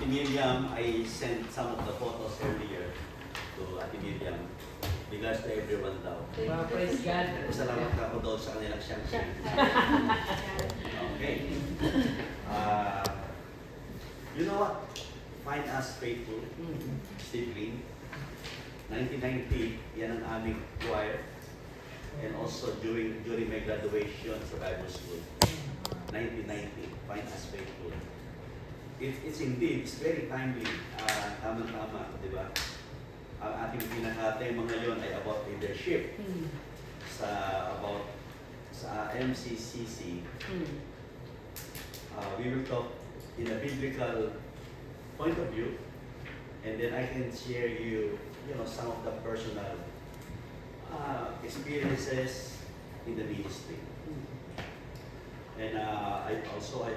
Ate Miriam, I sent some of the photos earlier to Ate Miriam. Regards to everyone daw. Praise God. Salamat ako daw sa kanilang siyang. Okay. You know what? Find Us Faithful, Steve Green. 1990, yan ang aming choir. And also during my graduation sa Bible School. 1990, Find Us Faithful. It's indeed, it's very timely. Tama-tama, di ba? Ang ating pinaka-tema ngayon ay about leadership. Sa MCCC. We will talk in a biblical point of view, and then I can share you know, some of the personal experiences in the ministry. And I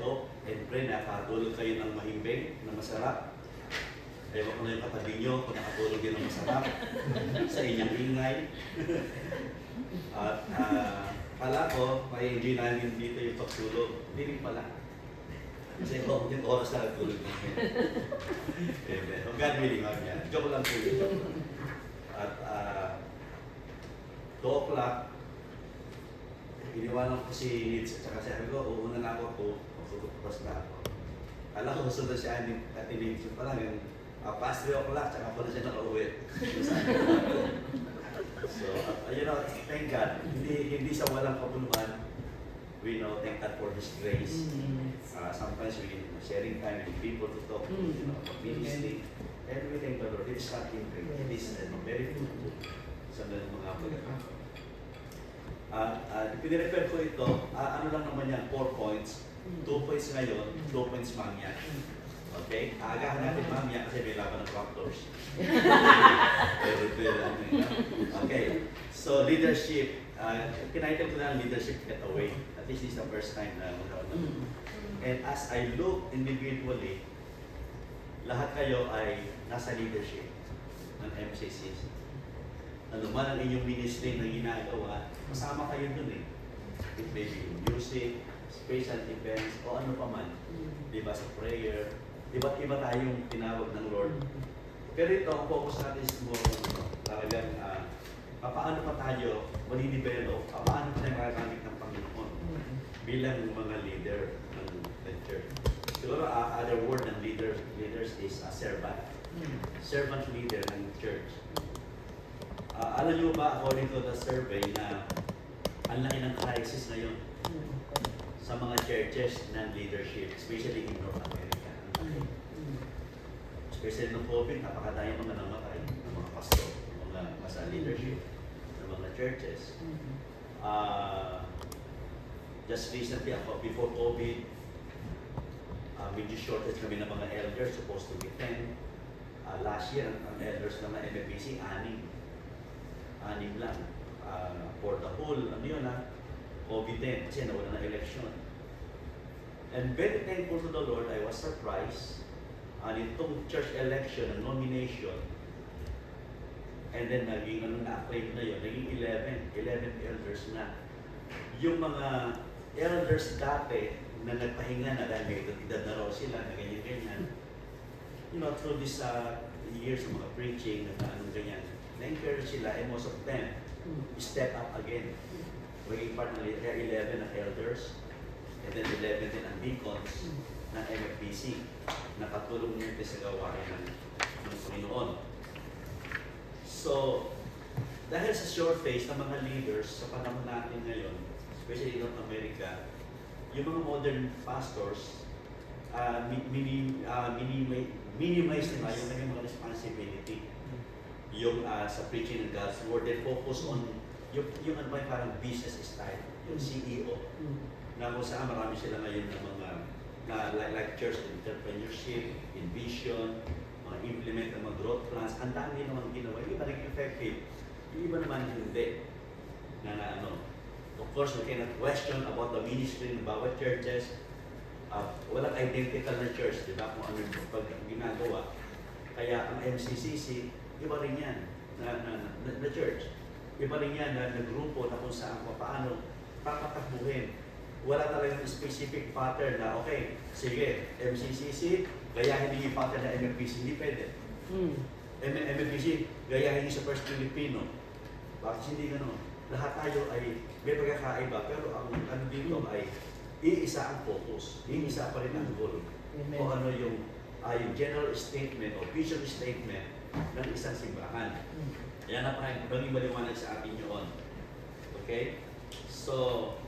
hope and pray na nakatulog kayo ng mahimbing, na masarap. Ewan ko na yung katabi nyo kung nakatulog din ng masarap sa inyong ingay. At pala ko, may enjoy namin dito yung pagtulog. Hindi rin pala. Kasi yung oras na nagtulog namin. Amen. Huwag God willing, huwag yan. Joke lang po yun. At 2 o'clock, iniwanan ko si Nitz at saka sabi ko, uuna na ako, magsutupas na ako. Alam ko, gusto na siya at Nitz pa lang yung past 3 o'clock, tsaka po na siya nakauwi. So, you know, thank God. Hindi sa walang kabuluhan. We know, thank God for His grace. Sometimes we sharing time with people to talk, you know, about ministry. And we thank the Lord. It is something great. It is very fruitful sa mga pagkakataon. Pinirefer ko ito, ano lang naman yan, 4 points. 2 points ngayon, 2 points mamaya. Okay? Aagahan natin mamaya kasi may laban ng factors. Okay. So, leadership. Tinitle ko na leadership getaway. At least this is the first time na magkaroon. And as I look individually, lahat kayo ay nasa leadership ng MCCC. Ano man ang inyong ministry na ginagawa, kasama kayo dun eh. It may be music, special events, o ano pa man. Diba sa prayer, iba't iba tayong tinawag ng Lord. Pero ito, ang focus natin is more talagang paano pa tayo mali-develop, paano pa tayo makagamit ng Panginoon bilang mga leader ng church. Siguro, other word ng leaders is a servant. Servant leader ng church. Alam nyo ba, according to the survey, na ang laki ng crisis ngayon sa mga churches ng leadership, especially in North America. Especially ng COVID, napakadayang mga namatay ng mga pastor, mga nasa leadership ng mga churches. Just recently, before COVID, medyo shortage kami ng mga elders, supposed to be 10. Last year, ang elders ng MFBC, 6 lang. For the whole, COVID-10, kasi nawala na election. And very thankful to the Lord, I was surprised. Itong church election, ang nomination, and then naging na-acclaim na yun, naging 11 elders na. Yung mga elders dati na nagpahinga na dahil may edad na raw sila, na ganyan-ganyan, you know, through this years of mga preaching, na anong ganyan, na-encourage sila, and most of them step up again. Maging part ng 11 na elders, and then 11 din ang deacons ng MFBC na katulong nito sa gawain ng Panginoon. So, dahil sa shortage ng mga leaders sa panahon natin ngayon, especially in North America, yung mga modern pastors, minimize nila yung mga responsibility. Yung sa preaching ng God's Word, they focus on yung ano ba parang business style, yung CEO, na kung saan marami sila ngayon ng mga like church entrepreneurship, in vision, mga implement ng mga growth plans, ang dami naman ginawa, yung iba naging effective, yung iba naman hindi. Of course, we cannot question about the ministry ng bawat churches. Walang identical na church, di ba? Kung ano yung pag ginagawa. Kaya ang MCCC, iba rin yan na church. Iba rin yan na grupo na kung saan paano papatakbuhin wala talagang specific pattern na, okay, sige, MCCC, gayahin niyo yung pattern na MFPC, hindi pwede. MFPC, gayahin niyo sa First Filipino. Bakit hindi gano'n? Lahat tayo ay may pagkakaiba, pero ang ano dito ay iisa ang focus, iisa pa rin ang goal. Amen. O ano yung general statement o vision statement ng isang simbahan. Yan na pa naging maliwanag sa atin yun. Okay? So,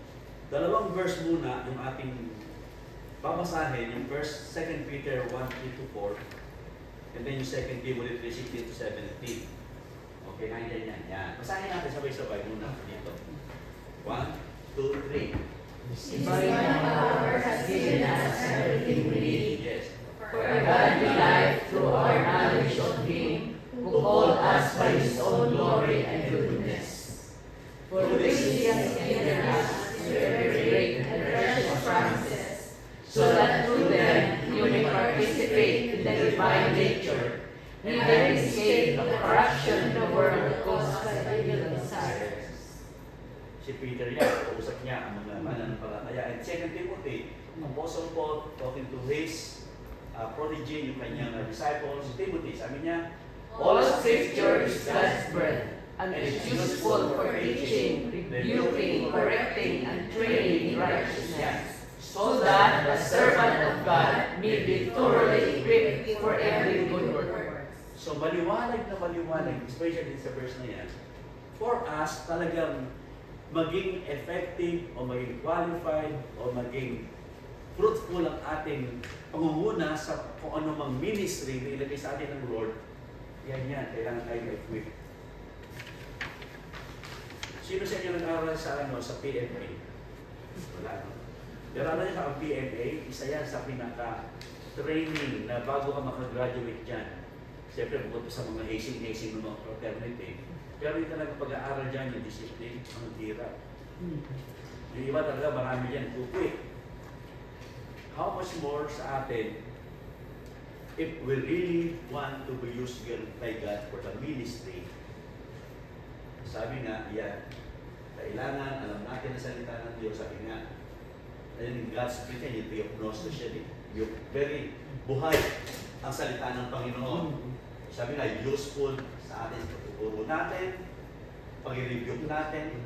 dalawang verse muna yung ating babasahin, yung verse 2 Peter 1:3-4, and then yung 2 Timothy 3:16-17. Okay, nandiyan yan. Yan. Basahin natin sabay-sabay muna dito. 1, 2, 3. Divine power has given us everything we need Yes. for a godly life through our knowledge of Him who called us by His own glory and goodness. For this He has given us very great and precious promises, so that through them you may participate in the divine nature, even escape the corruption in the world caused by evil desires. Si Peter yan, kausap niya ang mga mananampalataya. And 2 Timothy, Apostle Paul talking to his prodigy, yung kanyang disciples, Timothy, sabi niya, All Scripture is God's bread, and is useful for teaching, rebuking, correcting, and training in righteousness, so that the servant of God may be thoroughly equipped for every good work. So maliwanag na maliwanag, especially sa verse na yan, for us talagang maging effective o maging qualified o maging fruitful ang ating pangunguna sa kung ano mang ministry na ilagay sa atin ng Lord, yan, kailangan tayo equip. Sino sa inyo nag-aaral sa PMA? Wala, no? Nag-aaral niyo sa PMA, isa yan sa pinaka-training na bago ka makagraduate dyan. Siyempre, bukod sa mga hazing ng mga fraternity, pero yung talaga pag-aaral dyan, yung discipline, ang hirap. Yung iba talaga, marami yan, to quit. How much more sa atin, if we really want to be used by God for the ministry, sabi nga, yan, kailangan, alam natin ang salita ng Diyos, sabi nga, ayun, God's Spirit, yung theopnosis siya, yung very buhay ang salita ng Panginoon. Sabi nga, useful sa atin, pagtuturo natin, pag-review natin,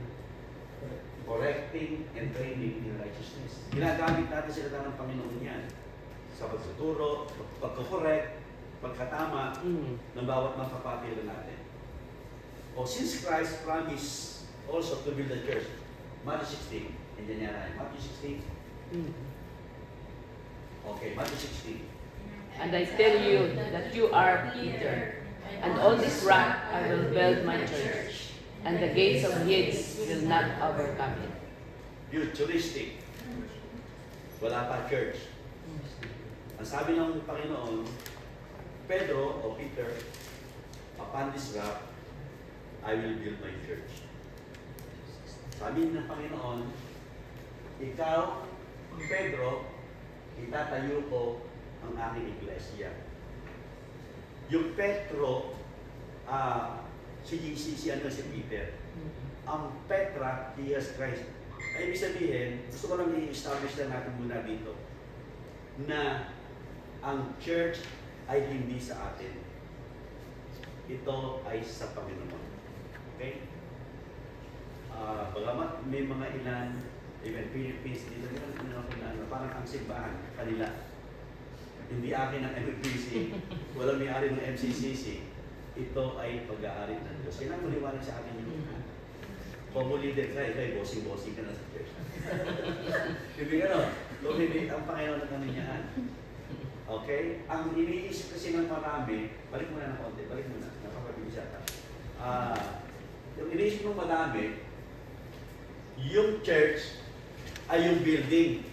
correcting and training in righteousness. Ginagamit natin salita ng Panginoon yan sa pagtuturo, pagko-correct, pagkatama ng bawat mga kapatid natin. O since Christ promised also to build the church, Matthew 16, and then yan ay, Matthew 16. Okay, Matthew 16. And I tell you that you are Peter, and on this rock I will build my church, and the gates of Hades will not overcome it. Futuristic. Wala pa church. Ang sabi ng Panginoon, Pedro o Peter, upon this rock, I will build my church. Sabi ng Panginoon, ikaw, Pedro, itatayo ko ang aking iglesia. Yung Petro, si Peter. Ang Petra, Jesus Christ. Ay, ibig sabihin, gusto ko lang i-establish na natin muna dito na ang church ay hindi sa atin. Ito ay sa Panginoon. Okay? Bagamat may mga ilan, even Philippines, dito parang ang simbahan, kanila. Hindi akin ang MFPC, walang may-ari ng MCCC. Ito ay pag-aari ng Diyos. Kailangan maliwanag sa akin yung pamulidin ka, ikay bossing-bossing ka na sa church. Hindi gano'n. Kung hindi, ang Panginoon na kaninyahan. Okay? Ang iniisip kasi ng marami, balik muna ng konti, balik muna, nakapabilis yata. Yung iniisip ng marami, yung church ay yung building.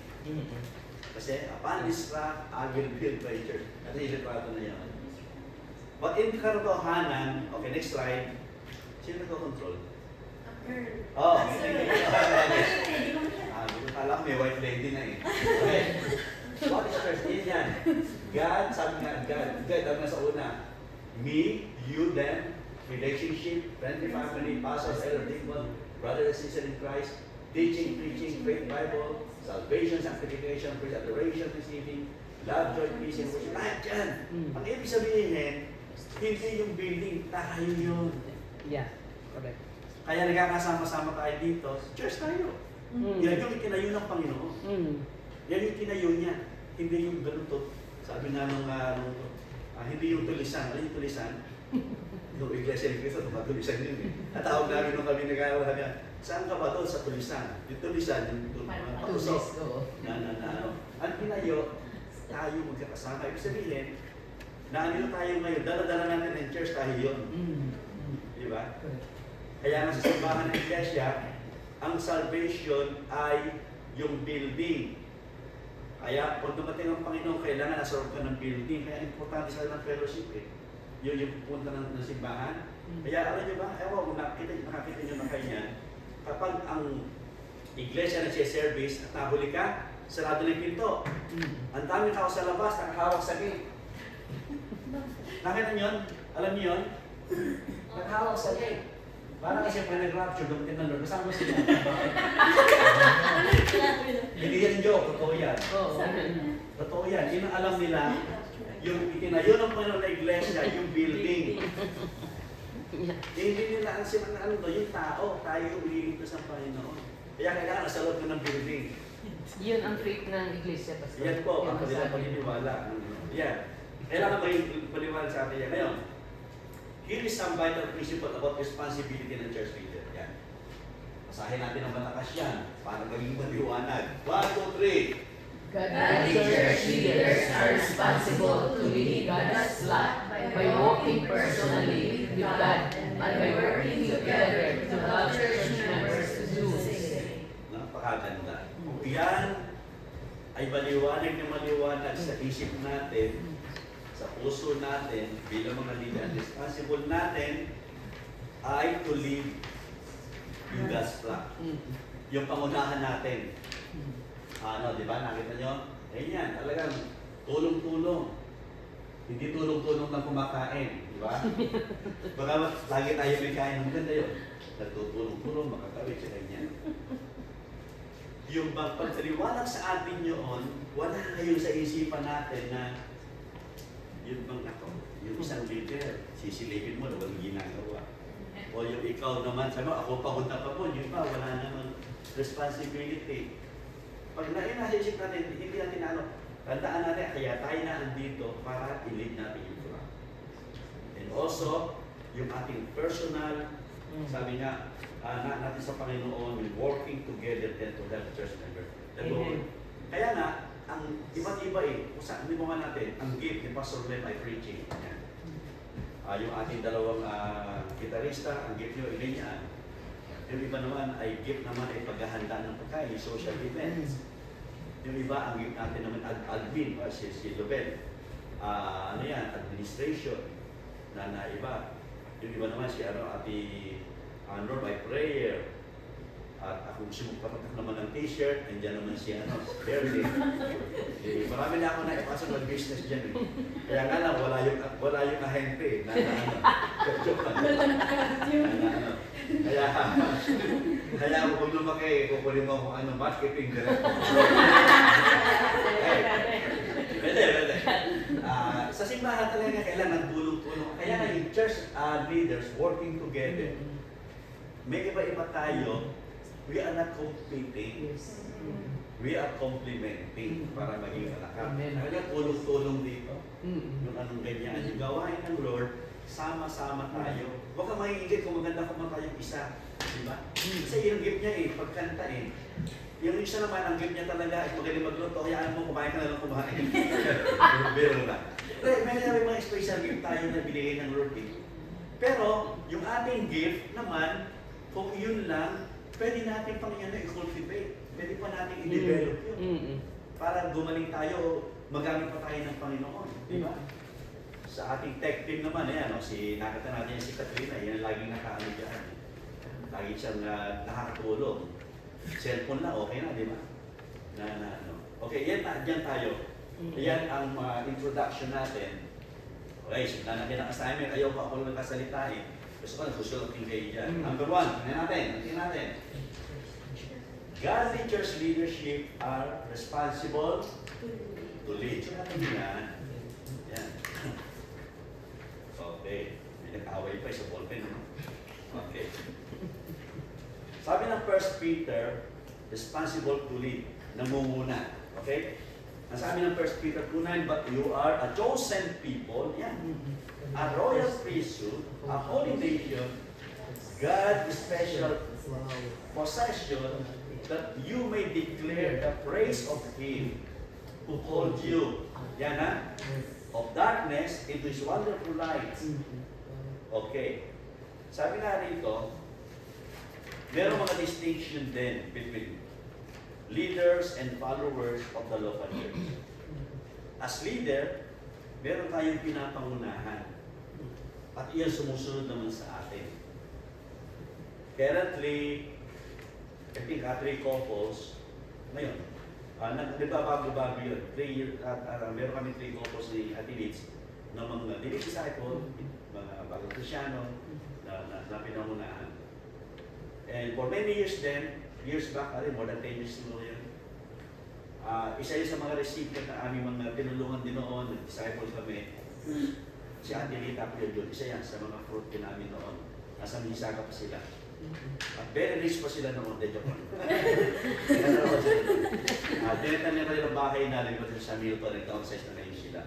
Kasi, upon this rock, I will build my church. At ilitrato na yan. But in katotohanan, okay, next slide, sino nagko-control? Oh, kala ko may white lady na eh. Okay. What is church? Yan. God, sabi nga, God, ang nasa una. Me, you, them, relationship, friendly family, pastors, elder, deacon, brother and sister in Christ, teaching, preaching, faith, Bible, salvation, sanctification, praise, adoration, receiving, love, joy, peace, and worship. Lahat yan. Ang ibig sabihin, hindi yung building, tayo yun. Yeah, correct. Kaya nagkakasama-sama tayo dito, church tayo. Yan yung itinayo ng Panginoon. Yan yung tinayo niya. Hindi yung ganito. Sabi nga nung hindi yung tulisan. Ano yung tulisan? Yung iglesia ni Cristo, tumatulisan yun eh. Natawag namin nung kami nag-aaral niya, saan ka ba doon sa tulisan? Yung tulisan, yung patusok. Ang tinayo, tayo magkakasama. Ibig sabihin, na ano tayo ngayon, dala-dala natin ng church tayo yun. Di ba? Kaya nga sa simbahan ng iglesia, ang salvation ay yung building. Kaya pag dumating ang Panginoon, kailangan nasa loob ka ng building. Kaya importante sa ng fellowship eh. Yun yung pupunta ng simbahan. Kaya alam nyo ba, ewan kung nakakita nyo na kayo yan, kapag ang iglesia nagsiservice at nahuli ka, sarado na yung pinto. Ang daming tao sa labas, nakahawak sa gate. Nakita nyo yun? Alam nyo yun? Nakahawak sa gate. Parang kasi pag nag-rapture, dumating ng Lord, kasama sila. Hindi yan joke, totoo yan. Totoo yan. Yun ang alam nila, yung itinayo ng Panginoon na iglesia, yung building. Hindi nila ang yung tao, tayo yung ililigtas ng Panginoon. Kaya kailangan nasa loob ng building. Yun ang faith ng iglesia, Pastor. Yan po, ang kanilang paniniwala. Yan. Kailangan may paniwala sa atin yan. Ngayon, here is some vital principle about responsibility ng church leader. Yan. Basahin natin ang malakas yan para maging maliwanag. 1, 2, 3. Godly church leaders are responsible to lead God's flock by walking personally with God and by working together to help church members to do the same. Napakaganda. Kung yan ay maliwanag na maliwanag sa isip natin, sa puso natin, bilang mga leader, responsible natin ay to lead yung God's flock. Yung pangunahan natin. Ano, di ba? Nakita nyo? Ayun yan, talagang tulong-tulong. Hindi tulong-tulong lang kumakain. Di ba? Baka lagi tayo may kain. Maganda yun. Nagtutulong-tulong, makakawit siya ganyan. Yung pagpaliwanag sa atin yun, wala ngayon sa isipan natin na yun bang ako, yung isang leader, sisilipin mo na walang ginagawa. O yung ikaw naman, sabi mo, ako pagod na pagod, yung iba, wala naman responsibility. Pag nainasisip natin, hindi natin tandaan natin, kaya tayo na andito para i-lead natin yung flock. And also, yung ating personal, sabi nga, natin sa Panginoon, we're working together then to help church member. Kaya nga, ang iba't iba kung saan, hindi mo man natin, ang gift ni Pastor Lem ay preaching. Yan. Yung ating dalawang gitarista, ang gift nyo, ilinyaan. Yung iba naman ay gift naman ay paghahanda ng pagkain, social events. Yung iba, ang gift natin naman admin, si Lobel. Administration na iba. Yung iba naman si Ati Norm by prayer. At ako sumupatak naman ng t-shirt, andyan naman si Berlin. Marami na ako naipasok ng business dyan. Kaya nga lang, wala yung ahente. Joke lang. Kaya ako kung lumaki, kukunin mo kung marketing director. Pwede. Sa simbahan talaga kailangan tulong-tulong. Kaya nga yung church leaders working together. May iba-iba tayo. We are not competing. We are complementing para maging alakat. Kaya tulong-tulong dito. Yung anong ganyan. Yung gawain ng Lord, sama-sama tayo. Huwag ka maingit kung maganda kumanta yung isa. Diba? Kasi yung gift niya pagkanta Yung isa naman, ang gift niya talaga ay magaling magluto. Kaya mo, kumain ka na lang kumain. Biro lang. May mga special gift tayo na binigay ng Lord. Pero, yung ating gift naman, kung yun lang, pwede natin pang yan na i-cultivate. Pwede pa natin i-develop yun. Para gumaling tayo, magamit pa tayo ng Panginoon. Di ba? Sa ating tech team naman, nakita natin si Katrina, yan laging nakaano dyan. Lagi siyang nakakatulong. Cellphone na, okay na, di ba? Okay, dyan tayo. Yan ang introduction natin. Okay, so natin ang assignment. Ayaw pa ako lang kasalitain. Gusto ko, susunod kayo dyan. Number 1, tingnan natin. Godly church leadership are responsible to lead. So natin yan. Yan. Okay. May nag-away pa sa ballpen. No? Okay. Sabi ng 1 Peter, responsible to lead. Namumuna. Okay? Ang sabi ng 1 Peter 2:9, but you are a chosen people, yan, a royal priesthood, a holy nation, God's special possession, that you may declare the praise of Him who called you, yan ha, of darkness into His wonderful light. Okay. Sabi nga rito, meron mga distinction din between leaders and followers of the local church. As leader, meron tayong pinapangunahan at iyan sumusunod naman sa atin. Currently, I think 3 couples, ngayon, nagbabago-bago yun. Meron kami 3 couples ni Ate Liz na mga disciple, mga bagong Krisyano na pinangunahan. And for many years then, years back, more than 10 years ago yun, isa yun sa mga recipient na aming mga tinulungan din noon, nag-disciple kami. Si Ate Lita Pio, isa yan sa mga fruit din namin noon. Nasa Mississauga pa sila. At very rich pa sila noon, de joke lang. Dinitan niya kanilang bahay na rin sa Milton, nag-downsize na ngayon sila.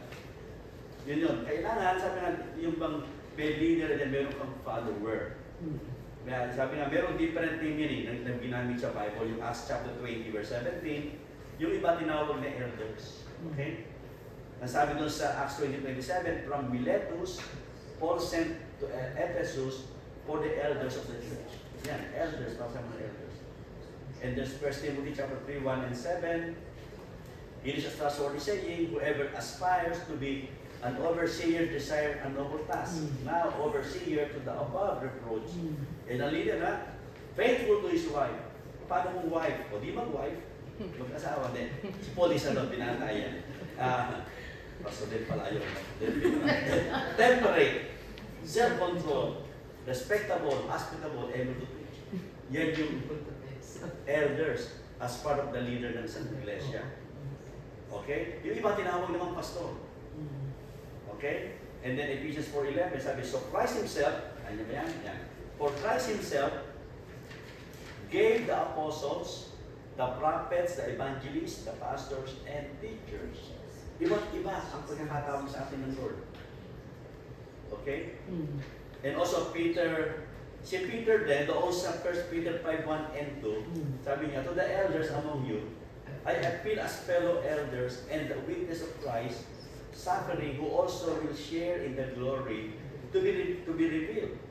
Yun. Kailangan, sabi nga, yung bang may leader din, meron kang follower. Sabi nga, meron different meaning na ginamit sa Bible, yung Acts chapter 20, verse 17, yung iba tinawag na elders. Okay? Nasabi doon sa Acts 20:27, from Miletus, Paul sent to Ephesus for the elders of the church. Yan, elders, para sa mga elders. And there's 1 Timothy chapter 3:1 and 7, it is a trustworthy saying, whoever aspires to be an overseer desire a noble task. Now, overseer to the above reproach. And a leader na, faithful to his wife. Paano mong wife? O di mag-wife, mag-asawa din. Si Paul isa doon, pinatayan. Paso din pala yun. Temperate, self-control, respectable, hospitable, able to preach. Yan yung elders as part of the leader ng isang iglesia. Okay? Yung iba tinawag naman pastor. Okay? And then Ephesians 4:11, sabi, so Christ Himself, ano ba yan? Yan. For Christ Himself gave the apostles, the prophets, the evangelists, the pastors, and teachers. Iba't iba ang pagkakatawag sa atin ng Lord. Okay? And also si Peter then, doon sa 1 Peter 5:1 and 2, sabi niya, to the elders among you, I appeal as fellow elders and the witness of Christ, suffering, who also will share in the glory to be revealed.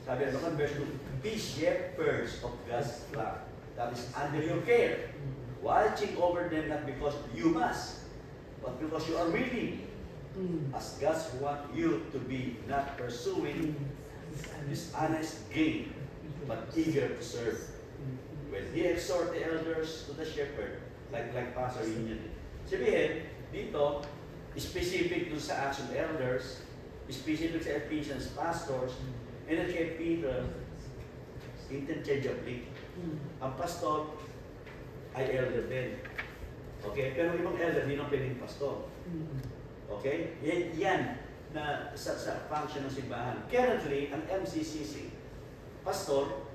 Sabi naman, verse 2, be shepherds of God's flock that is under your care, watching over them not because you must, but because you are willing, as God wants you to be, not pursuing dishonest gain, but eager to serve. When he exhort the elders to the shepherd, like Pastor Union. Sabihin, dito, specific dun sa action elders, specific sa Ephesians pastors, and then kay Peter, interchangeably. Ang pastor ay elder din. Okay? Pero ibang elder, hindi nang pwedeng pastor. Okay? Yan na sa function ng simbahan. Currently, ang MCCC, pastor,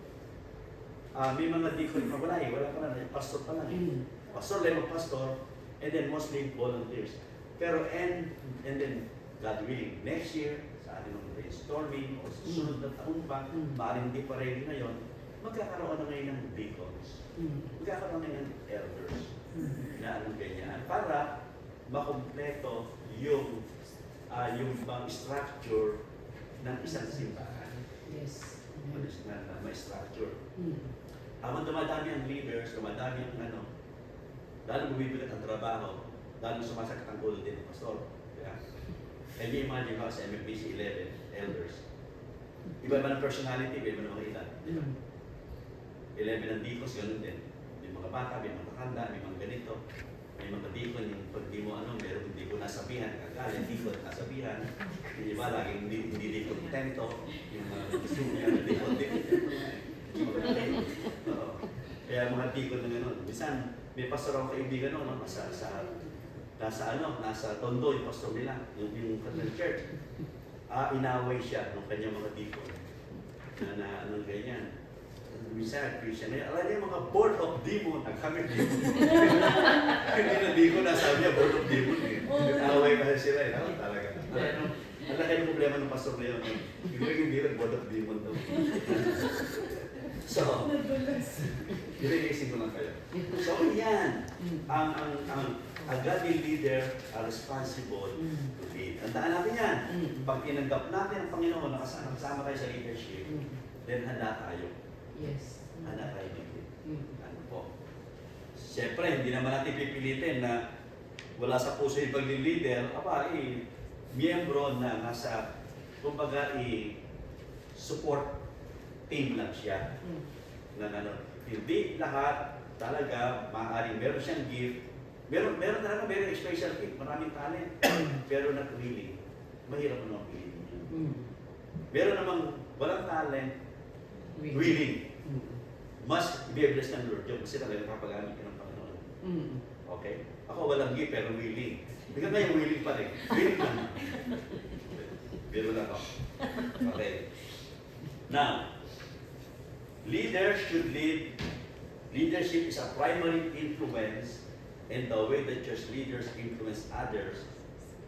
may mga deacon na wala pa na, pastor pa lang. Pastor, lemang pastor, and then mostly volunteers. Pero and then, God willing, next year, sa ating mga brainstorming, o sa susunod na taon pa, maaaring hindi pa ready na yun, magkakaroon na ngayon ng deacons. Magkakaroon na ngayon ng elders. Na anong ganyan. Para makumpleto yung bang structure ng isang simbahan. Yes. Na may structure. Habang dumadami ang leaders, dumadami ang lalo bumibigat ang trabaho, lalo sumasakit ang ulo din ng pastor. Yeah? And you imagine ba sa MFBC 11 elders, iba-iba ng personality, iba-iba ng mga edad. 11 ang deacons, ganoon din. May mga bata, may mga matanda, may mga ganito. May mga deacon, yung pag di mo meron hindi ko nasabihan, kagaya, deacon nasabihan. Yung iba, laging hindi deacon contento. Yung gusto niya, deacon. Kaya mga deacon na gano'n. Minsan, may pastor akong kaibigan no, nasa Tondo yung pastor nila, yung Catholic Church. Inaway siya ng kanyang mga deacon na anong ganyan. Minsan, Christian na alam niya mga board of demon, kami demon. Hindi na demon, nasabi niya board of demon eh. Inaway kasi sila eh, talaga. Ang laki ng problema ng pastor na yun. Hindi rin board of demon daw. So, i-releasing ko lang kayo. So, yan. A godly leader are responsible to lead. Tandaan natin yan. Pag tinanggap natin ang Panginoon, nakasama tayo sa leadership, then handa tayo. Yes. Handa tayo dito. Ano po? Siyempre, hindi naman natin pipilitin na wala sa puso yung pag-leader, miyembro na nasa, kumbaga, support team lang siya. Hindi lahat talaga maaaring meron siyang gift. Meron talaga special gift, maraming talent. Pero not willing. Mahirap mo naman piliin niya. Meron namang walang talent, willing. Mas i-bless ng Lord yun kasi talaga kapagamit ka ng Panginoon. Okay? Ako walang gift pero willing. Hindi ka ngayon willing pa rin. Willing lang. Biro lang ako. Okay. Now, leaders should lead. Leadership is a primary influence, and the way the church leaders influence others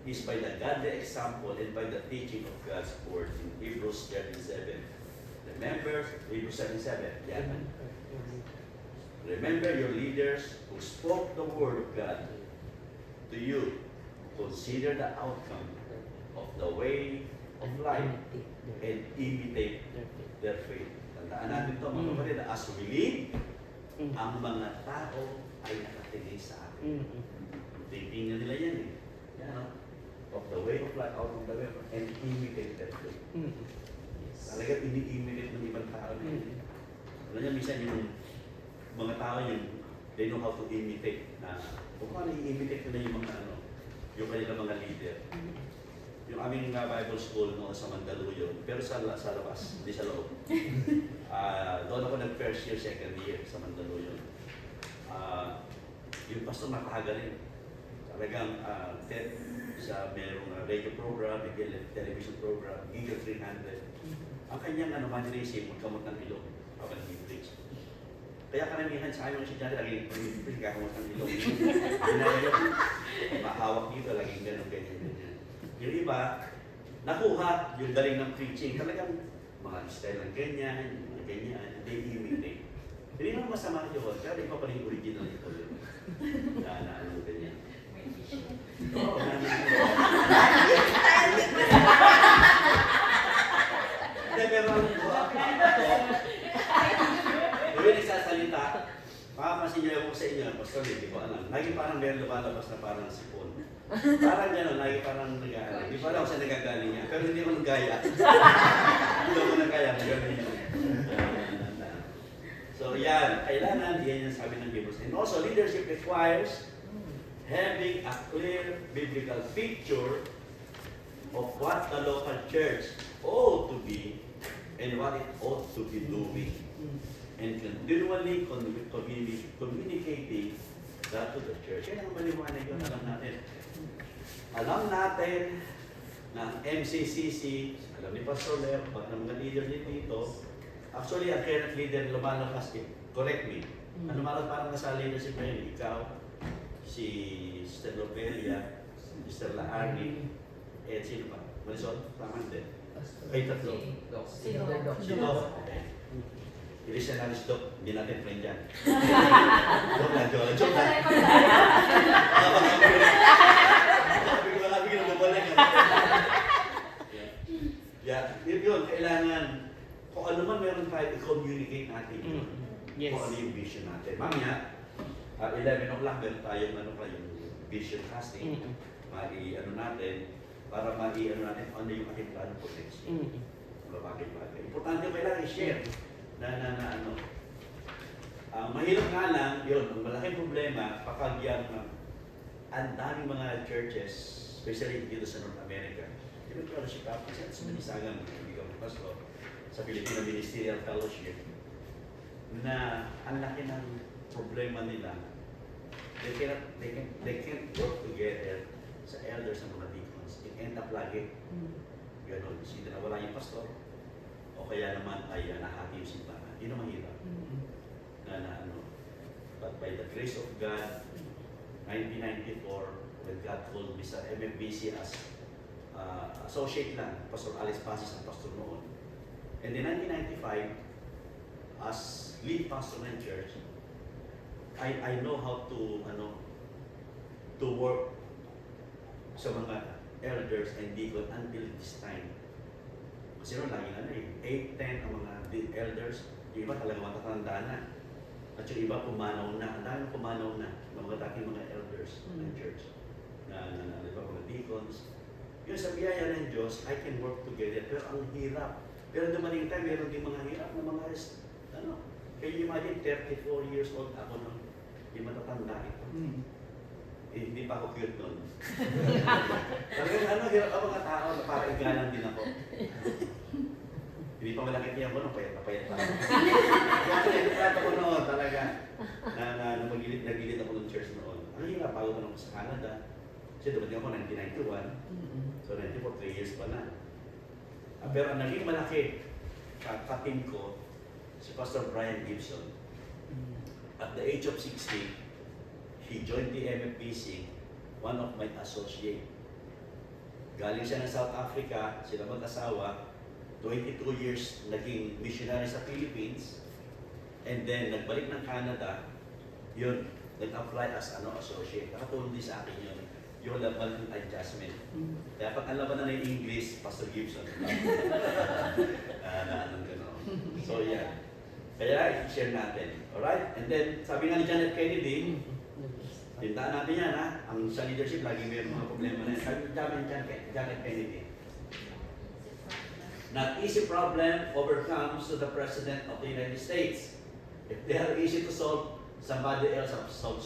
is by the godly example and by the teaching of God's word in Hebrews 13:7. Remember, Hebrews 13:7. Yeah. Remember your leaders who spoke the word of God to you. Consider the outcome of the way of life and imitate their faith. Tandaan natin ito, mga kapatid, as we lead, ang mga tao ay nakatingin sa atin. Titingnan nila yan eh. Yan, no? Of the way of life, out of the way of life, and imitate their faith. Talaga ini-imitate ng ibang tao. Alam niya, minsan yung mga tao yung they know how to imitate na kung paano i-imitate nila yung mga yung kanilang mga leader. Yung aming Bible school no, sa Mandaluyong, pero sa labas, hindi sa loob. Doon ako nag-first year, second year sa Mandaluyong. Yung pastor napakagaling. Talagang sa merong radio program, may television program, Eagle 300. Ang kanyang mannerism, magkamot ng ilong, habang nag-preach. Kaya karamihan sa ayaw siya dyan, laging nag-preach, kakamot ng ilong. Ginagawa, mahawak dito, laging ganyan. Yung iba, nakuha yung galing ng preaching. Talagang mga style ng ganyan, they imitate. Hindi naman masama yun, pero iba pa rin yung original ito. Na anong ganyan. Oo, hindi, pero yung nagsasalita, makapansin niyo ako sa inyo, Pastor, hindi ko alam. Lagi parang meron lumalabas na parang sipon. Parang gano'n, lagi parang nag-aaral. Hindi pa alam kung saan nagagaling niya, pero hindi ko nagaya. Hindi ko nagaya, nagagaling niya. So yan, kailangan, yan yung sabi ng Hebrews. And also, leadership requires having a clear biblical picture of what the local church ought to be and what it ought to be doing. And continually communicating that to the church. Kaya ang maliwanag yun, alam natin na MCCC, alam ni Pastor Leo, pag ng mga leader dito, actually, ang current leader lumalabas, correct me, ang lumalabas parang nasa leadership na yun, ikaw, si Sister Lopelia, Sister Laarni, and sino pa? Marisol? Tama din. Ay, tatlo. Si Doc. Okay. Hindi siya nalis Doc, hindi natin friend yan. Doc na, joke na. Yun, kailangan, kung ano man meron tayo, i-communicate natin yun. Yes. Kung ano yung vision natin. Mamaya, 11 o'clock, meron tayong yung vision casting. Mai-ano natin, para mai-ano natin ano yung ating plano for next year. Bagay-bagay. Importante yung kailangan i-share mahirap nga lang, yun, ang malaking problema kapag ang daming mga churches, especially dito sa North America, yung fellowship office, sa Manisagang, sa Filipino Ministerial Fellowship, na ang laki ng problema nila. They can't work together sa elders ng mga deacons. It end up lagi gano'n. Sino nawala yung pastor o kaya naman ay nahati yung simbahan. Yun ang mahirap. But by the grace of God, 1994, when God called me sa MFBC as associate lang, Pastor Alex Pasis ang pastor noon. And in 1995, as lead pastor ng church, I know how to work sa mga elders and deacon until this time. Kasi noon laging 8, 10 ang mga elders, yung iba talaga matatanda na. At yung iba pumanaw na, ang dami pumanaw na ng mga dating mga elders ng church. Di ba, mga deacons. Yun sa biyaya ng Diyos, I can work together. Pero ang hirap. Pero dumating tayo, meron din mga hirap na mga can you imagine 34 years old ako nung yung matatanda ito. Hindi pa ako cute nun. Talagang hirap ang mga tao na para igalang din ako. Hindi pa malaki niya ako nung payat pa ako. Kaya edukat ako noon talaga. Nagilid ako ng church noon. Ang hirap, bago ko sa Canada. Kasi dumating ako 1991. So 94, 3 years pa na. Pero ang naging malaki, katim ko, si Pastor Brian Gibson. At the age of 60, he joined the MFBC, one of my associate. Galing siya ng South Africa, sila mag-asawa, 22 years naging missionary sa Philippines, and then nagbalik ng Canada, yun, nag-apply as associate. Nakatulong din sa akin yun, yung laban ng adjustment. Kaya pag alam na ng English, Pastor Gibson. So yeah. Kaya i-share natin. Alright? And then, sabi nga ni Janet Kennedy, tintaan natin yan ha, ang sa leadership lagi may mga problema na yan. Sabi ni Janet Kennedy, not easy problem overcomes to the President of the United States. If they are easy to solve, somebody else has solve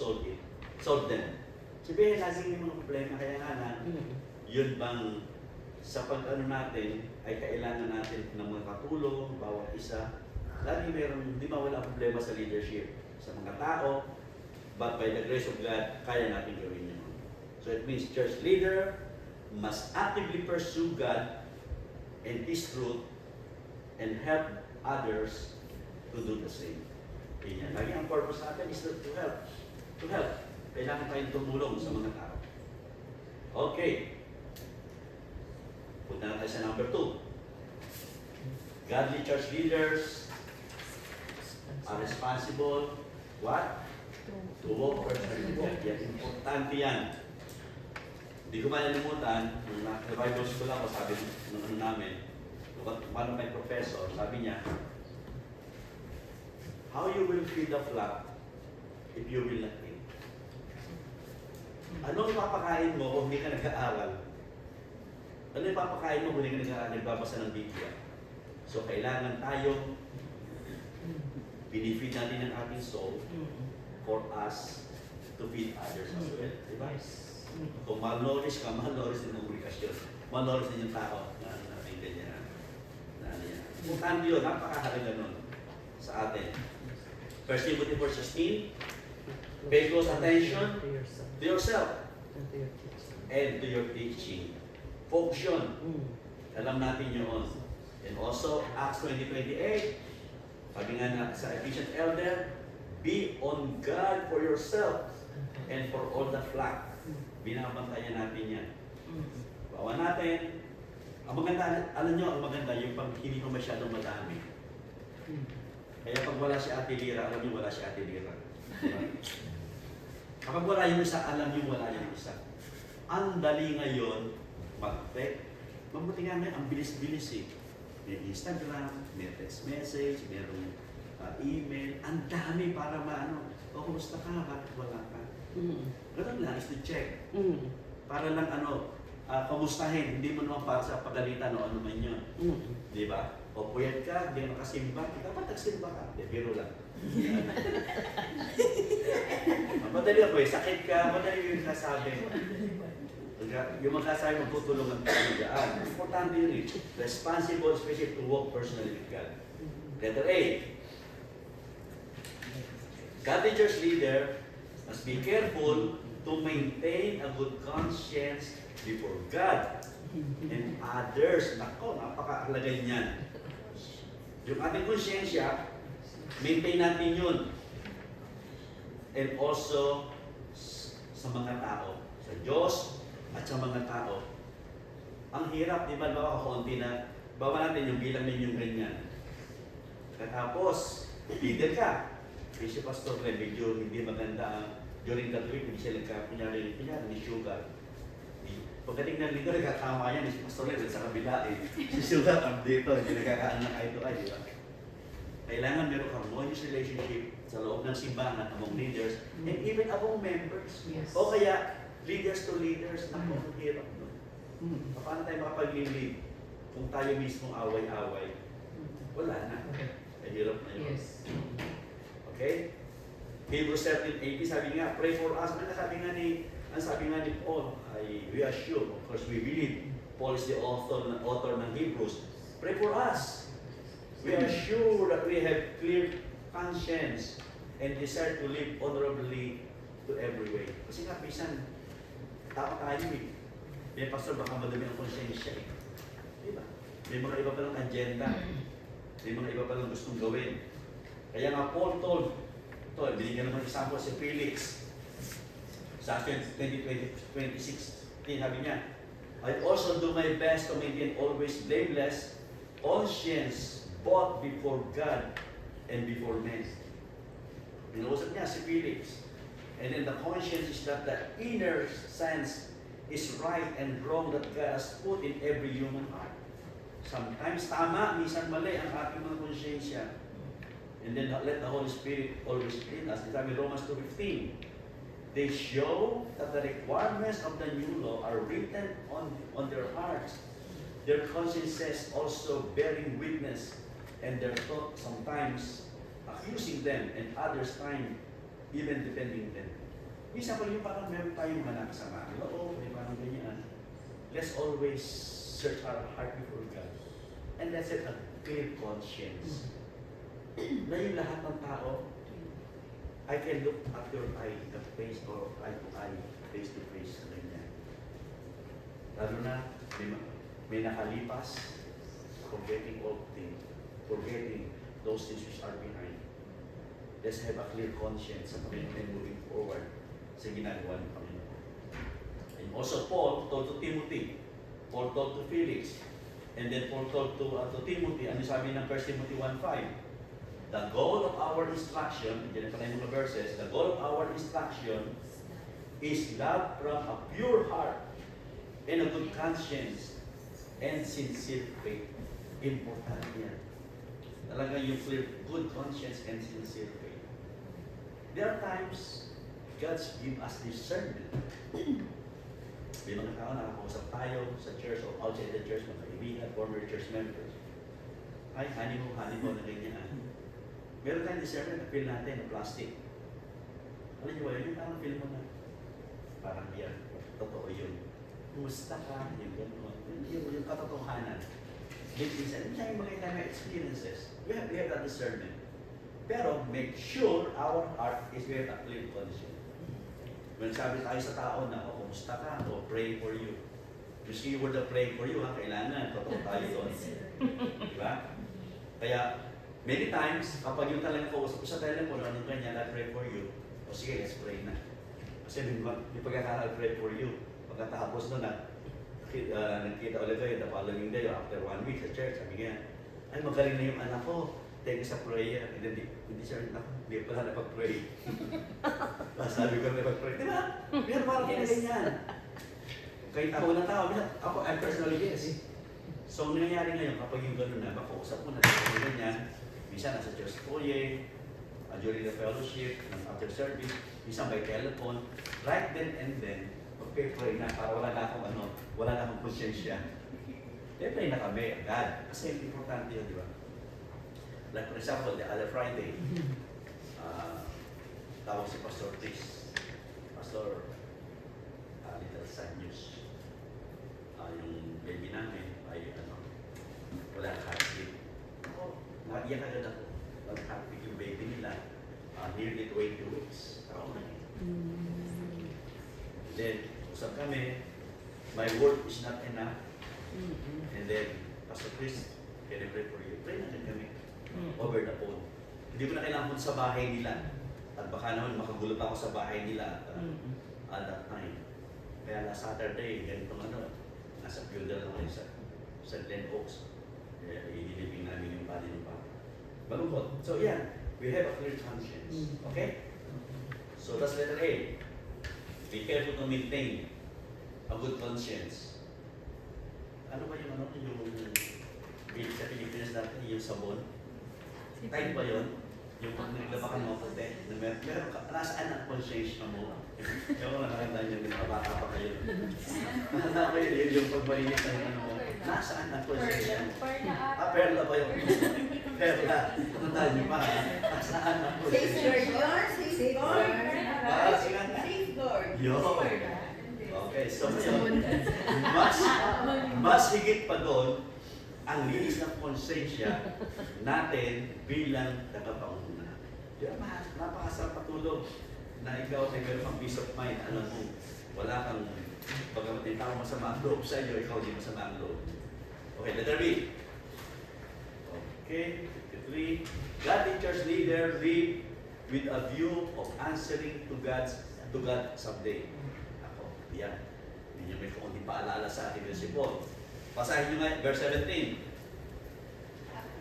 them. Sabihin, lagi may mga problema, kaya nga yun bang sa pag-ano natin, ay kailangan natin ng mga katulong, bawat isa. Lagi meron, hindi mawala problema sa leadership sa mga tao, but by the grace of God, kaya natin gawin yun. So it means church leader must actively pursue God and His truth and help others to do the same. Yan. Lagi ang purpose natin is to help. To help. Kailangan tayong tumulong sa mga tao. Okay. Punta na tayo sa number 2. Godly church leaders are responsible, what? To walk personally. Yan, importante yan. Hindi ko malilimutan, nung na-Bible school ako, sabi ng namin, one of my professor, sabi niya, how you will feed the flock if you will not eat? Anong papakain mo kung hindi ka nag-aaral? Ano yung papakain mo kung hindi ka nag-aaral, nagbabasa ng Biblia? So, kailangan tayong binifeed natin ang ating soul for us to feed others as well. Diba? Kung malnourished ka, malnourished din ang komunikasyon. Malnourished din yung tao na natin ganyan. Importante yun, napakahalaga nun sa atin. First Timothy 4:16, pay close attention to yourself and to your teaching. Focus yun. Alam natin yun. And also, Acts 20:28, sabi nga na sa Ephesians elder, be on guard for yourself and for all the flock. Binabantayan natin yan. Bawa natin. Ang maganda, alam nyo, ang maganda, yung pag hindi ko masyadong madami. Kaya pag wala si Ate Lira, alam nyo wala si Ate Lira. Kapag wala yung isa, alam nyo wala yung isa. Ang dali ngayon, mag-text. Mabuti nga ngayon, ang bilis-bilis eh. May Instagram, may text message, mayroong email, ang dami para maano, kumusta ka, bakit wala ka? Ganun lang, is to check. Para lang kamustahin, hindi mo naman para sa pagalitan o ano man yun. Di ba? O puyat ka, hindi makasimba, dapat nagsimba ka. Di, biro lang. Madali ako eh, sakit ka, madali yung kasabi. Yung magkasabi, magtutulungan tayo dyan. Importante yun eh. Responsible, especially to walk personally with God. Letter A, Godly church leader must be careful to maintain a good conscience before God and others. Nako, napakahalaga niyan. Yung ating konsyensya, maintain natin yun. And also, sa mga tao, sa Diyos at sa mga tao. Ang hirap, di ba, kaunti na, bawa natin yung bilang ninyong ganyan. Katapos, leader ka. Kasi pastor na medyo hindi maganda during that week, hindi siya nagkakunyari ni Sugar. Pagdating ng leader, nagkakama yan, si pastor na sa kabila eh. Si Sugar up dito, hindi nagkakaan ng eye to eye, di ba? Kailangan meron kang harmonious relationship sa loob ng simbahan among leaders and even among members. Yes. O kaya, leaders to leaders, naku, ang hirap no? Paano tayo makapag-lead kung tayo mismo away-away? Wala na. Ang hirap na yun. Yes. Okay? Hebrews 13:80 sabi nga, pray for us. Ang sabi nga ni Paul, we assume, of course we believe, Paul is the author ng Hebrews. Pray for us. We are sure that we have clear conscience and desire to live honorably to every way. Kasi nga, pisan, tao tayo eh. May pastor, baka madami ang konsyensya eh. Diba? May mga iba palang agenda. May mga iba palang gustong gawin. Kaya nga Paul told, binigyan naman example si Felix. Sa Acts 20:26, sabi niya, I also do my best to maintain always blameless conscience both before God and before men. Pinausap niya si Felix. And then the conscience is that the inner sense is right and wrong that God has put in every human heart. Sometimes tama, minsan mali ang ating mga konsyensya. And then let the Holy Spirit always lead us. Sabi Romans 2:15, they show that the requirements of the new law are written on their hearts. Their consciences also bearing witness, and their thought sometimes accusing them, and others time even defending them. Minsan pa yung parang meron tayong mga nakasama. Oo, may parang ganyan. Let's always search our heart before God. And let's have a clear conscience. Na yung lahat ng tao, I can look at your eye, the face or eye to eye, face to face, ganyan. Lalo na, may nakalipas, forgetting all things, forgetting those things which are behind. Let's have a clear conscience sa Panginoon moving forward sa ginagawa ng Panginoon. And also Paul told to Timothy, Paul told to Felix, and then Paul told to Timothy, ano sabi ng 1 Timothy 1:5? The goal of our instruction, dyan pa tayo mga verses, the goal of our instruction is love from a pure heart and a good conscience and sincere faith. Important yan. Talaga yung clear, good conscience and sincere faith. There are times God give us discernment. May mga tao nakakausap tayo sa church or outside the church, mga kaibigan, former church members. Ay, hani mo na ganyan. Meron tayong discernment na feel natin na plastic. Alam niyo ba yun? Yung parang feel mo na parang yan. Totoo yun. Kumusta ka? Yung gano'n. Yung katotohanan. Minsan yung mga ilang experiences. We have that discernment. Pero make sure our heart is very clear conscience. When sabi tayo sa tao na, kumusta ka? O pray for you. You see word of praying for you, kailangan. Totoo tayo doon. Diba? Kaya, many times, kapag yung talagang kausap ko sa telephone, anong ganyan, I'll pray for you. O sige, let's pray na. Kasi may pagkakala, I'll pray for you. Pagkatapos nun nagkita ulit kayo, the following day, after 1 week sa church, sabi nga, ay magaling na yung anak ko. Thank you sa prayer. And then, hindi siya, hindi pala napag-pray. Sabi ko napag-pray. Diba? Pero parang ganyan. Kahit ako ng tao, ako, I personally yes. So, nangyayari ngayon, kapag yung gano'n na, makausap mo na, ganyan, minsan nasa church foyer, during the fellowship, after service, minsan by telephone, right then and then, magpe-pray na para wala na akong konsyensya. Pray na kami agad. Kasi importante yun, di ba? Like for example, the other Friday, tawag si Pastor Tis, Pastor Little Sad News. Yung baby namin ay wala na heartbeat. Naiyak agad ako. Nag-heartbeat yung baby nila. Nearly 20 then, usap kami, my word is not enough. Mm-mm. And then, Pastor Chris, can I pray for you? Pray natin kami Mm. over the phone. Hindi ko na kailangan punta sa bahay nila. At baka naman makagulat ako sa bahay nila Mm-mm. at that time. Kaya last Saturday, ganitong nasa builder lang kayo sa Glen Oaks. Kaya i-deliving namin yung body ng papa. Malungkot. So yeah, we have a clear conscience. Okay? So that's letter A. Be careful to maintain a good conscience. Ano ba yung sa Pilipinas natin, yung sabon? Type ba yun? Yung pag naglabakan mo puti, meron ka, nasaan ang conscience mo? Kaya ko nakakanda nyo, mga bata pa kayo. Nakakanda ko yun, yung pagbalinis ng ano mo, nasaan ang conscience mo? Perla ba yun? Perla. Nakakanda nyo pa, nasaan ang conscience mo? Yun. Okay, so yun. Mas higit pa doon, ang linis ng konsensya natin bilang tagapanguna. Diba, napakasarap patulog na ikaw ay meron kang peace of mind. Alam mo, wala kang pagkamat yung tao masama ang loob sa iyo, ikaw di masama ang loob. Okay, letter B. Okay, 53. Godly church leader live with a view of answering to God someday. Ako, yan. Hindi nyo may kundi paalala sa atin si Paul. Basahin nyo nga, verse 17.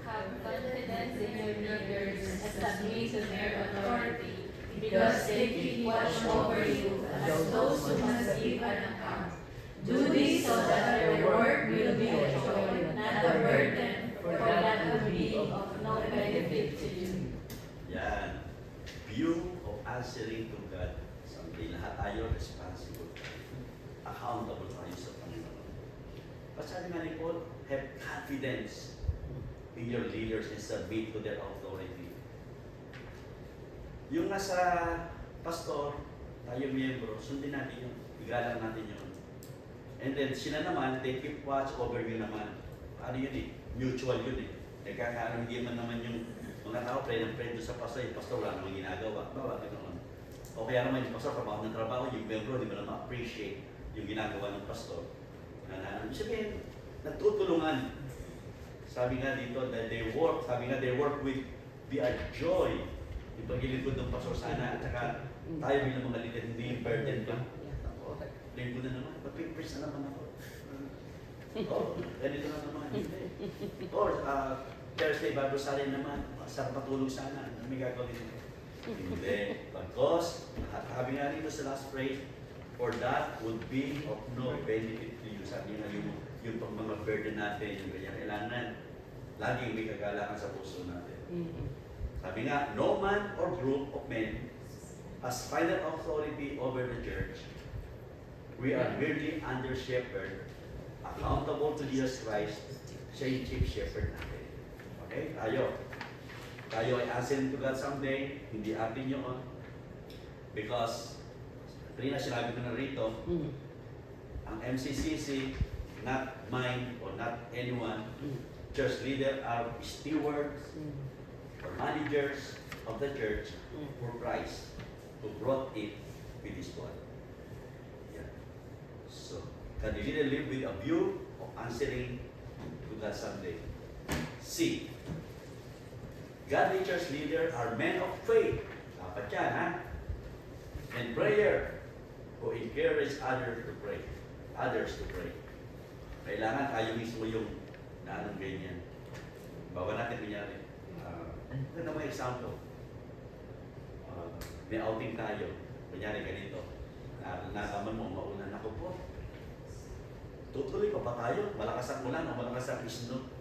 Have confidence in your leaders and submit to their authority, because they keep watch over you as those who must give an account. Do this so that their work will be a joy, not a burden, for that will be of no benefit to you. Yan. View of answering to God someday. Lahat tayo responsible. Accountable tayo sa Panginoon. But sabi nga ni Paul, have confidence in your leaders and submit to their authority. Yung nasa pastor, tayo miyembro, sundin natin yun. Igalang natin yun. And then sila naman, they keep watch over you naman. Ano yun eh? Mutual yun eh. Nagkakaroon hindi man naman yung mga tao, pray ng pray doon sa pastor, yung pastor wala namang ginagawa. Bawa, ganoon. O kaya naman yung pastor, trabaho ng trabaho, yung miyembro, di ba naman appreciate yung ginagawa ng pastor. Ibig sabihin, nagtutulungan. Sabi nga dito, that they work with a joy. Yung paglilingkod ng pastor sana, at saka tayo bilang mga leader, hindi yung burden ba? Ako, lingkod na naman, mag-preach na naman ako. Ganito na naman. Or, Thursday, Bible study naman, sarap matulog sana, may gagawin nito. Hindi. Because, sabi nga rito sa last phrase, for that would be of no benefit to you. Sabi nga yung pang mga burden natin, yung ganyan, kailangan laging may kagalakan sa puso natin. Sabi nga, no man or group of men has final authority over the church. We are merely under shepherd, accountable to Jesus Christ, siya yung chief shepherd natin. Okay? Tayo ay answering to God someday, hindi atin yun. Because, kanina sinabi ko na rito, ang MCCC, not mine or not anyone, church leader are stewards or managers of the church for Christ who brought it with His blood. Yeah. So, can the leader live with a view of answering to God someday? C. Godly church leader are men of faith. Dapat yan, ha? And prayer who encourage others to pray. Kailangan tayo mismo yung naanong ganyan. Bawa natin kunyari. Ganda mo example. May outing tayo. Kunyari ganito. Nakaman mo, maunan ako po. Tutuloy pa ba tayo? Malakas ang ulan o malakas ang isno?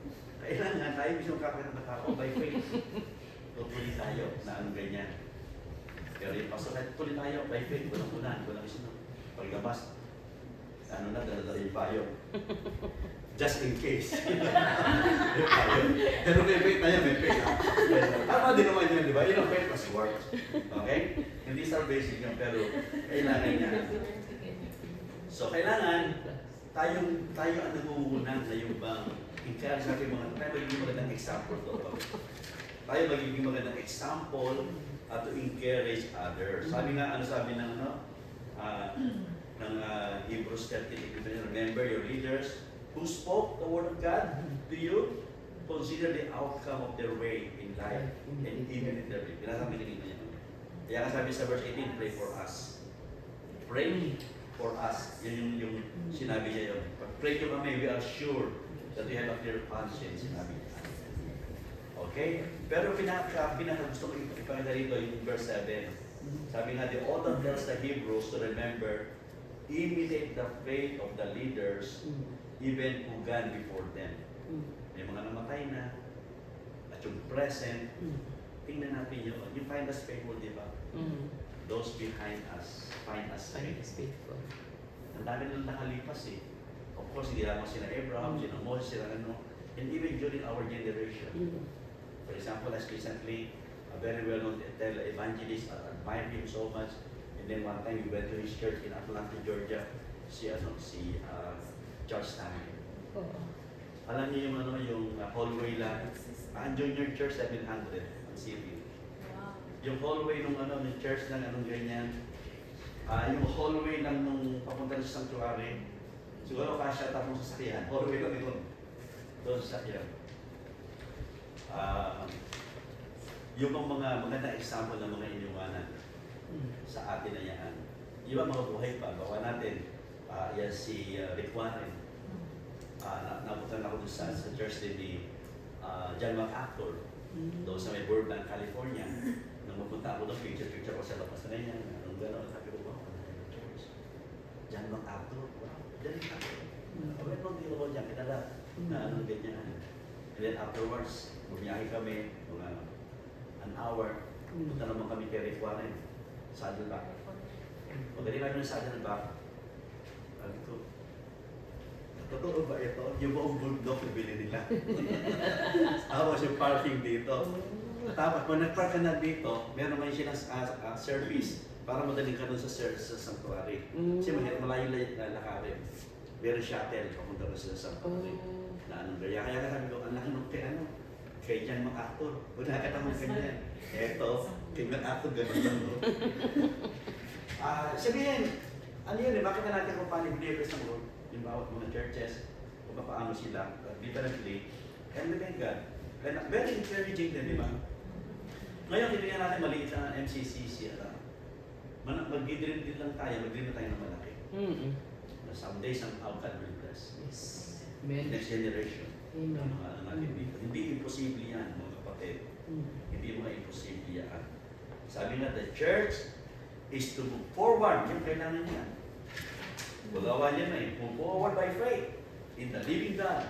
Kailangan tayo mismo kakita na tao by faith. Tutuloy tayo na anong ganyan. Pero yung pastor, tuloy tayo by faith. Walang ulan, walang isno. Pagkabas, ano na, dala-dala yung payo. Just in case. Pero may faith tayo, may faith. Tama din naman yun, di ba? Yun ang faith plus works. Okay? Hindi salvation yun, pero kailangan niya. So, kailangan tayo ang nangunguna na yung bang encourage natin tayo magiging magandang example to. Tayo magiging magandang example at to encourage others. Sabi nga, ano sabi ng ng Hebrews 13:8. Remember your leaders who spoke the word of God to you. Consider the outcome of their way in life and even in their life. Pinasang pinigin niya. Kaya nga sabi sa verse 18, pray for us. Pray for us. Yun yung sinabi niya yun. Pray to kami, we are sure that we have a clear conscience. Sinabi niya. Okay? Pero pinaka gusto ko ipakita rito yung verse 7. Sabi nga, the author tells the Hebrews to remember, imitate the faith of the leaders even who gone before them. May mga namatay na at yung present, tingnan natin yun. You find us faithful, di ba? Those behind us find us faithful. Ang dami nilang nakalipas eh. Of course, hindi lamang sila Abraham, sila Moses, sila ano. And even during our generation. For example, as recently, a very well-known evangelist, admired him so much. And then one time we went to his church in Atlanta, Georgia. Si George Stanley. Alam niyo yung hallway lang. Ang Junior Church 700 ang city. Yung hallway ng ng church lang anong ganyan. Yung hallway lang nung papunta sa sanctuary. Siguro kasya tapos sa sasakyan. Hallway lang yun. Doon sa sasakyan. Yung mga magandang example ng mga iniwanan sa atin na yan. Iba mga buhay pa. Bawa natin. Yan si Rick Warren. Nabutan ako doon sa church din ni John MacArthur. Doon sa may Burbank, California. Nung mapunta ako doon, picture ko sa labas na yan. Anong gano'n, sabi ko, wow, church. John MacArthur, wow, John MacArthur. Okay, nung dito ko dyan, kita na anong ganyan. And then afterwards, bumiyahe kami, mga an hour, punta naman kami kay Rick Warren, Saddleback. Pagdating namin sa Saddleback, sabi ko, totoo ba ito? Yung buong bundok bili nila. Tapos yung parking dito. Tapos kung nag-park ka na dito, meron naman silang service para madaling ka doon sa sanctuary. Kasi malayo na lakarin. Meron shuttle, papunta ka sa sanctuary. Na anong gaya. Kaya sabi ko, ang laki nung kay John MacArthur. Kung nakakita mo ganyan. Eto, kay MacArthur gano'n lang. Sabihin, ano yun eh, bakit na natin kung paano believers ng Lord? Yung bawat mga churches, kung paano sila, differently, and we thank God. And very encouraging din, di ba? Ngayon, hindi natin maliit ang MCCC. Mag-dream din lang tayo, mag-dream na tayo ng malaki. Someday, somehow, God will bless. Yes. Next generation. Amen. Ano natin dito. Hindi imposible yan, mga kapatid. Hindi mga imposible yan. Sabi nga, the church is to move forward. Yung kailangan niya. Magawa niya na eh. Move forward by faith in the living God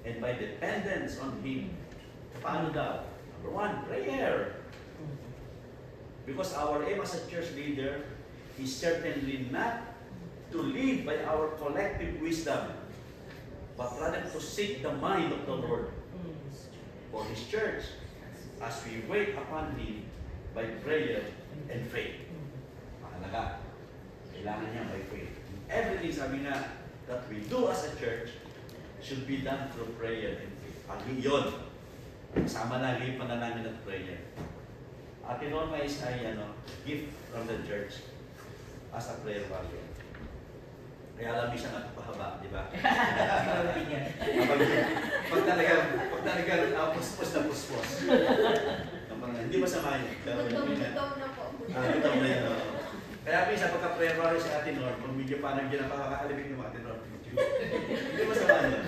and by dependence on Him. Paano daw? Number one, prayer. Because our aim as a church leader is certainly not to live by our collective wisdom, but rather to seek the mind of the Lord for His church as we wait upon Him by prayer and faith. Mahalaga. Kailangan niya by faith. Everything, sabi nga, that we do as a church should be done through prayer and faith. Pag yun, kasama na rin panalangin at prayer. At Norma is ay gift from the church as a prayer warrior. Kaya alam niyo siya nagpahaba, di ba? Pag talaga puspos na puspos. Hindi masama yun. Gutom na po. Gutom na yun. Kaya minsan pagka-prayer warrior si Ate Norm, kung medyo parang dyan napakakalibig ng Ate Norm. Hindi masama yun.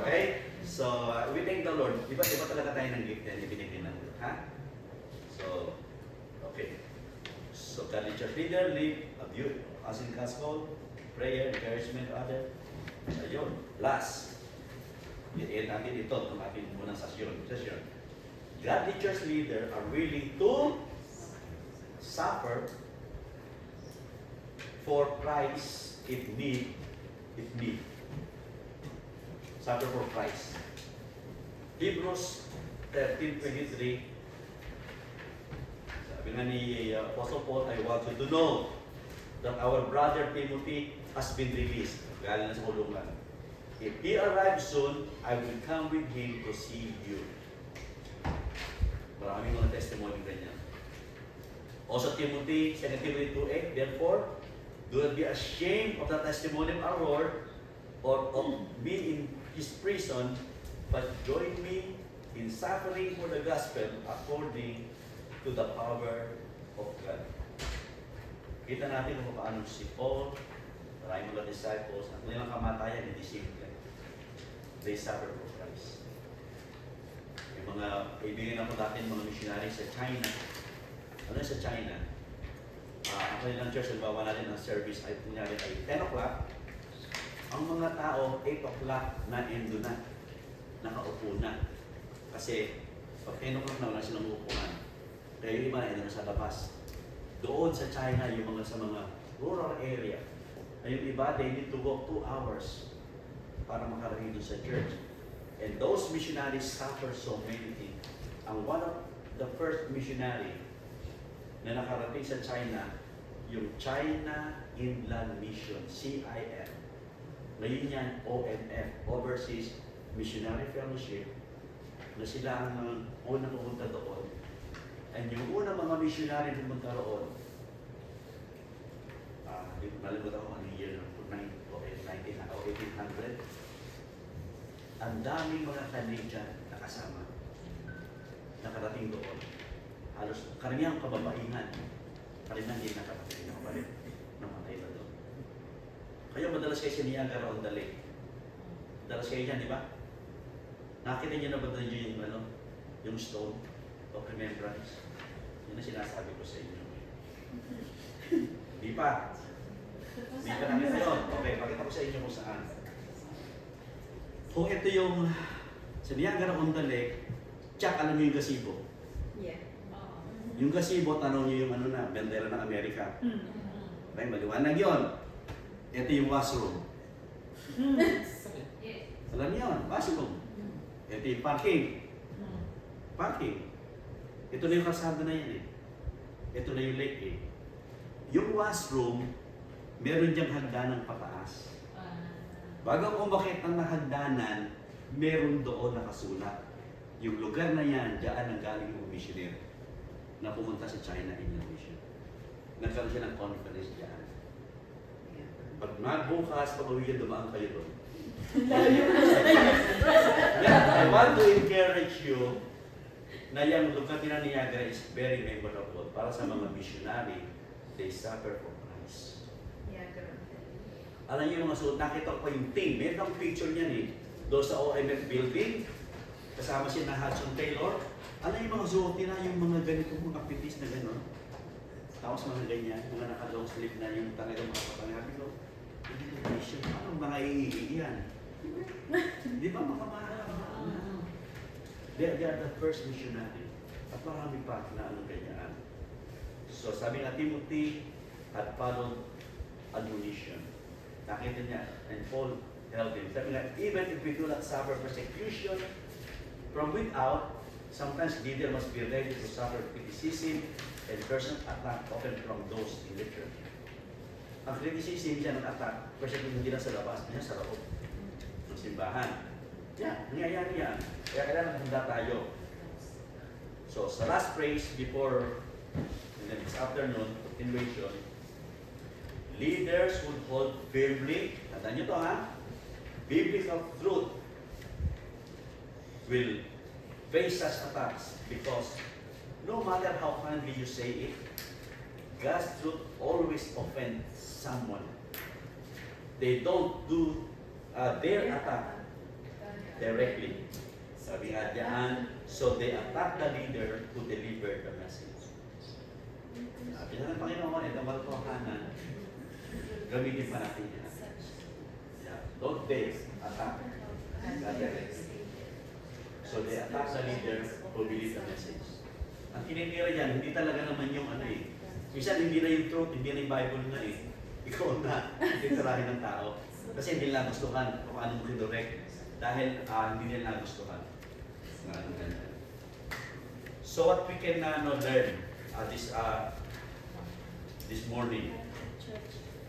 Okay? So, we thank the Lord. Iba talaga tayo ng gift yan, ibinigay ng Lord. Ha? So, okay. So, Catholic Church leader, live a view, as in gospel, prayer, encouragement to others. Ayun. Last. I-end natin ito itong ating munang session. Godly church leader are willing to suffer for Christ if need. Suffer for Christ. Hebrews 13:23. Sabi nga ni Apostle Paul, I want you to know that our brother Timothy has been released. Galing na sa kulungan. If he arrives soon, I will come with him to see you. Maraming mga testimony ganyan. Also Timothy, 2 Timothy 2:8, therefore, Do not be ashamed of the testimony of our Lord or of me in his prison, but join me in suffering for the gospel according to the power of God. Kita natin kung paano si Paul, maraming mga disciples, ang kanilang kamatayan, hindi simple. They suffer for Christ. May mga kaibigan na po natin, mga missionaries sa China. Ano sa China? Ang kanilang church, halimbawa natin ang service ay kunyari ay 10 o'clock. Ang mga tao, 8 o'clock na endo na. Nakaupo na. Kasi pag 10 o'clock na wala silang upuan. Kaya yung iba na sa labas. Doon sa China, yung mga sa mga rural area, ay yung iba, they need to walk 2 hours para makarating doon sa church. And those missionaries suffer so many things. Ang one of the first missionary na nakarating sa China, yung China Inland Mission, CIF. Ngayon yan, OMF, Overseas Missionary Fellowship, na sila ang unang pumunta doon. And yung unang mga missionary pumunta roon, nalimutan ko anong year, 1800, ang daming mga Canadian nakasama, nakarating doon. Halos karamihan kababaihan, karamihan din nakarating na kabalik, namatay na doon. Kaya madalas kayo sa Niagara on the Lake. Madalas kayo dyan, di ba? Nakita niyo na ba doon yung stone of remembrance? Yun ang sinasabi ko sa inyo. Di pa. Di pa nakita yun. Okay, pakita ko sa inyo kung saan. Kung ito yung sa Niagara on the Lake, tsak, alam niyo yung gazebo. Yeah. Yung gazebo, tanong niyo yung bendera ng Amerika. Okay, maliwanag yun. Ito yung washroom. Alam niyo yun, washroom. Ito yung parking. Parking. Ito na yung kalsada na yan eh. Ito na yung lake eh. Yung washroom, meron diyang hagdanan pataas. Bago umakit ang hagdanan, meron doon nakasulat. Yung lugar na yan, diyan ang galing yung missionary na pumunta sa China Inland Mission. Nagkaroon siya ng conference diyan. Pag magbukas, pag uwi dumaan kayo doon. I want to encourage you na yung lugar nila Niagara is very memorable para sa mga missionary. They suffer for Christ. Alam niyo yung mga suot, nakita ko yung team. Meron akong picture niyan eh. Doon sa OMF building, kasama si na Hudson Taylor. Alam niyo yung mga suot nila, yung mga ganitong mga pitis na gano'n. Tapos mga ganyan, mga naka-long sleeve na yung talagang mga kapangabi ko. Hindi ko mission, anong mga iiyan? Di ba makamahal? They are the first missionary. At marami pa na anong ganyan. So sabi nga Timothy had followed admonition. Nakita niya, and Paul held him. Sabi nga, even if we do not suffer persecution from without, sometimes leader must be ready to suffer criticism and personal attack often from those in the church. Ang criticism siya ng attack, persecution hindi lang sa labas, niya sa loob ng simbahan. Yeah, nangyayari yan. Kaya kailangan handa tayo. So, sa last phrase before the next afternoon, continuation, leaders would hold firmly, tandaan nyo to ha, biblical truth will face such attacks because no matter how kindly you say it, God's truth always offends someone. They don't do their attack directly. Sabi nga diyan, so they attack the leader who delivered the message. Sabi nga ng Panginoon, itong malpohanan, gamitin pa natin yan. Yeah. Don't they attack God directly. So they attack the leader who believe the message. Ang kinitira yan, hindi talaga naman yung ano eh. Minsan hindi na yung truth, hindi na yung Bible na eh. Ikaw na, titirahin ng tao. Kasi hindi nila gustuhan kung ano mo kinurek. Dahil hindi nila nagustuhan. So what we can learn this morning.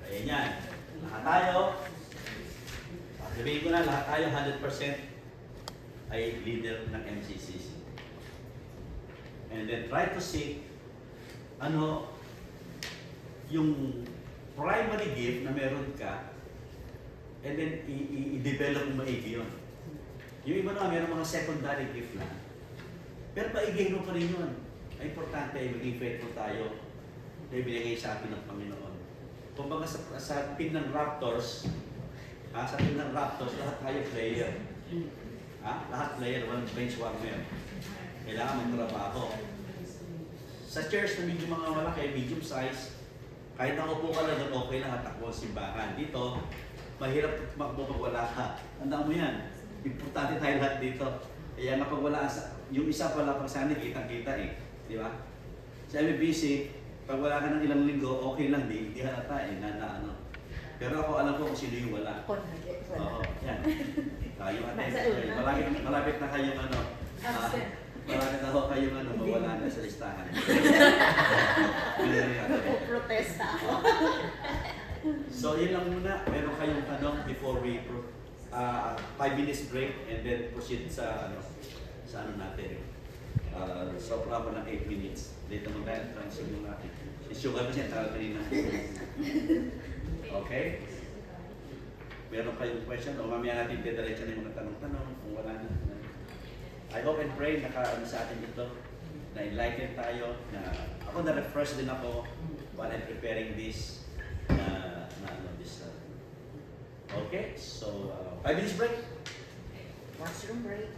Ayan yan. Lahat tayo, sabihin ko na, lahat tayo 100% ay leader ng MCCC. And then try to see ano yung primary gift na meron ka, and then i-develop mo maigi yun. Yung iba naman, meron mga secondary gift lang. Pero maigay mo pa rin yun. Ay importante, maging faithful tayo na ibinigay sa atin ng Panginoon. Kumbaga sa team ng Raptors, sa team ng Raptors, lahat tayo player. Lahat player, one bench warmer. Kailangan magtrabaho. Sa church na medyo mga malaki, medium size, kahit nakaupo ka lang doon, okay lang at takbo ang simbahan. Dito, mahirap tumakbo pag wala ka. Tandaan mo yan. Importante tayo lahat dito. Kaya kapag wala, yung isa pala pag sana kitang-kita eh. Di ba? Sa MBC, pag wala ka ng ilang linggo, okay lang, di halata eh, na ano. Pero ako alam ko kung sino yung wala. Oo, yan. Tayo atin. Malapit na kayong ano. Malapit na ako kayong ano, mawala na sa listahan. Protesta ako. So, yun lang muna. Meron kayong tanong before we 5 minutes break and then proceed sa ano natin. Sobra mo ng 8 minutes. Dito mo tayo, transfer mo natin. Isugar kasi ang tagal kanina. Okay? Meron kayong question o mamaya natin didiretso na yung mga tanong-tanong kung wala na. I hope and pray naka sa atin ito, na enlighten tayo, na ako na-refresh din ako while I'm preparing this okay, so 5 minutes break. Washroom break.